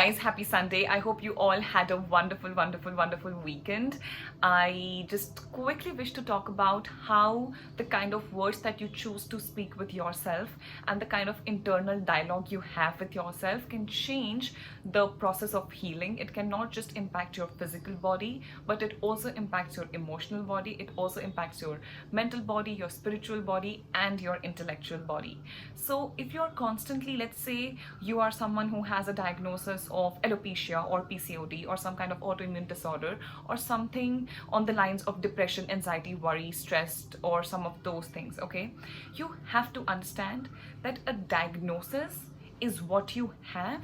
Guys, happy Sunday. I hope you all had a wonderful, wonderful, wonderful weekend. I just quickly wish to talk about how the kind of words that you choose to speak with yourself and the kind of internal dialogue you have with yourself can change the process of healing. It can not just impact your physical body, but it also impacts your emotional body. It also impacts your mental body, your spiritual body, and your intellectual body. So if you're constantly, let's say you are someone who has a diagnosis of alopecia or PCOD or some kind of autoimmune disorder or something on the lines of depression, anxiety, worry, stress, or some of those things, okay? You have to understand that a diagnosis is what you have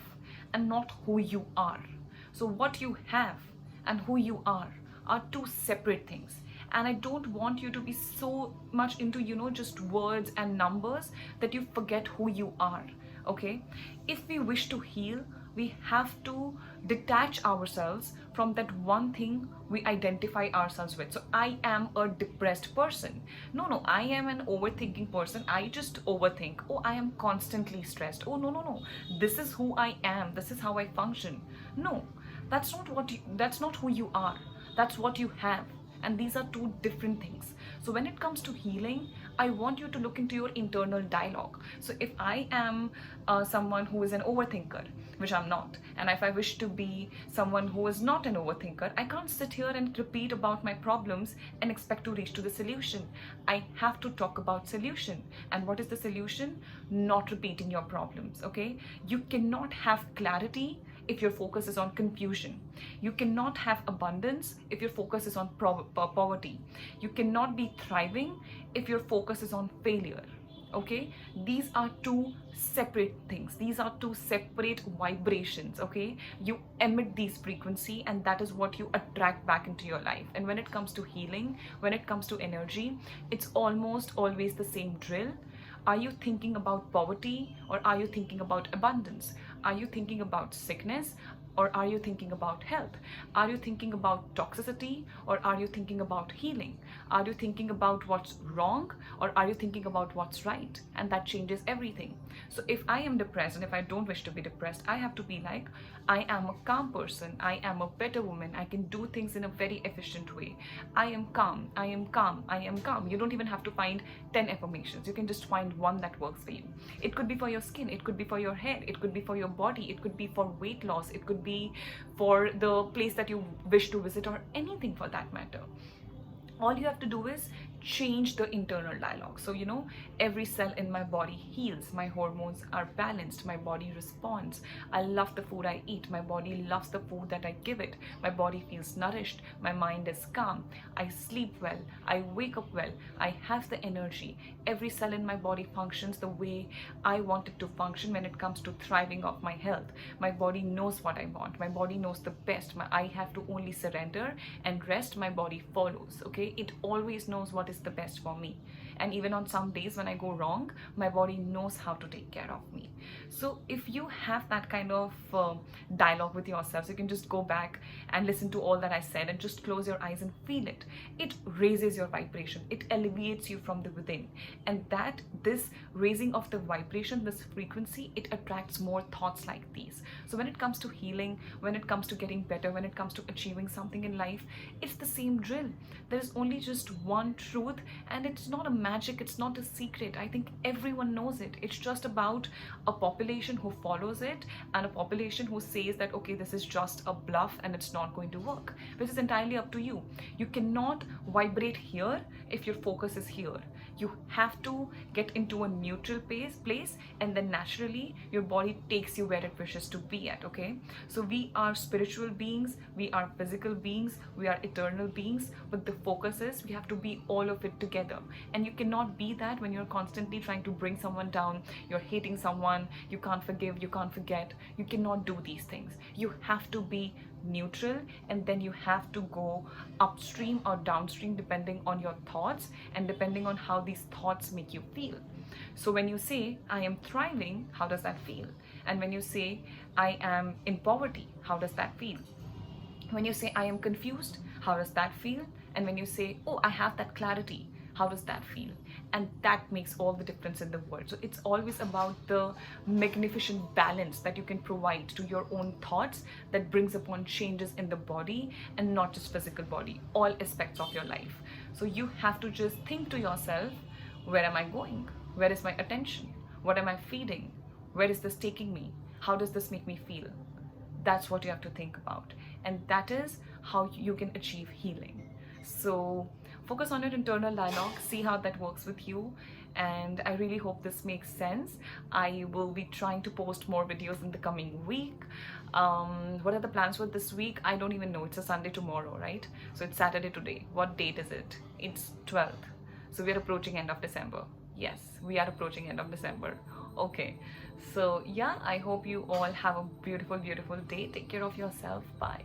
and not who you are. So, what you have and who you are two separate things. And I don't want you to be so much into, just words and numbers that you forget who you are, okay? If we wish to heal, we have to detach ourselves from that one thing we identify ourselves with. So I am a depressed person. No, I am an overthinking person. I just overthink. Oh, I am constantly stressed. Oh, no. This is who I am. This is how I function. No, that's not who you are. That's what you have. And these are two different things. So when it comes to healing, I want you to look into your internal dialogue. So if I am someone who is an overthinker, which I'm not, and if I wish to be someone who is not an overthinker, I can't sit here and repeat about my problems and expect to reach to the solution. I have to talk about solution. And what is the solution? Not repeating your problems, okay? You cannot have clarity if your focus is on confusion. You cannot have abundance if your focus is on poverty. You cannot be thriving if your focus is on failure. Okay, these are two separate things. These are two separate vibrations. Okay, you emit these frequency, and that is what you attract back into your life. And when it comes to healing, when it comes to energy, it's almost always the same drill. Are you thinking about poverty or are you thinking about abundance? Are you thinking about sickness or are you thinking about health? Are you thinking about toxicity or are you thinking about healing? Are you thinking about what's wrong or are you thinking about what's right? And that changes everything. So if I am depressed and if I don't wish to be depressed, I have to be like, I am a calm person. I am a better woman. I can do things in a very efficient way. I am calm. I am calm. I am calm. You don't even have to find 10 affirmations. You can just find one that works for you. It could be for your skin. It could be for your hair. It could be for your body. It could be for weight loss. It could be for the place that you wish to visit or anything for that matter. All you have to do is change the internal dialogue. So, every cell in my body heals. My hormones are balanced. My body responds. I love the food I eat. My body loves the food that I give it. My body feels nourished. My mind is calm. I sleep well. I wake up well. I have the energy. Every cell in my body functions the way I want it to function when it comes to thriving of my health. My body knows what I want. My body knows the best. I have to only surrender and rest. My body follows. Okay, it always knows what is the best for me. And even on some days when I go wrong, my body knows how to take care of me. So if you have that kind of dialogue with yourself, so you can just go back and listen to all that I said and just close your eyes and feel it. It raises your vibration. It alleviates you from the within. And this raising of the vibration, this frequency, it attracts more thoughts like these. So when it comes to healing, when it comes to getting better, when it comes to achieving something in life, it's the same drill. There is only just one truth, and it's not a magic, it's not a secret. I think everyone knows it. It's just about a population who follows it and a population who says that, okay, this is just a bluff and it's not going to work, which is entirely up to you. You cannot vibrate here if your focus is here. You have to get into a neutral place, and then naturally your body takes you where it wishes to be at. Okay, so we are spiritual beings, we are physical beings, we are eternal beings, but the focus is we have to be all of it together. And you cannot be that when you're constantly trying to bring someone down, you're hating someone, you can't forgive, you can't forget. You cannot do these things. You have to be neutral, and then you have to go upstream or downstream depending on your thoughts and depending on how these thoughts make you feel. So when you say I am thriving, how does that feel? And when you say I am in poverty, how does that feel? When you say I am confused, how does that feel? And when you say, oh, I have that clarity, How does that feel? And that makes all the difference in the world. So it's always about the magnificent balance that you can provide to your own thoughts that brings upon changes in the body, and not just physical body, all aspects of your life. So you have to just think to yourself, where am I going? Where is my attention? What am I feeding? Where is this taking me? How does this make me feel? That's what you have to think about. And that is how you can achieve healing. So focus on your internal dialogue, see how that works with you. And I really hope this makes sense. I will be trying to post more videos in the coming week. What are the plans for this week? I don't even know. It's a Sunday tomorrow, right? So it's Saturday today. What date is it? It's 12th. So we are approaching end of December. Yes, we are approaching end of December. Okay. So yeah, I hope you all have a beautiful, beautiful day. Take care of yourself. Bye.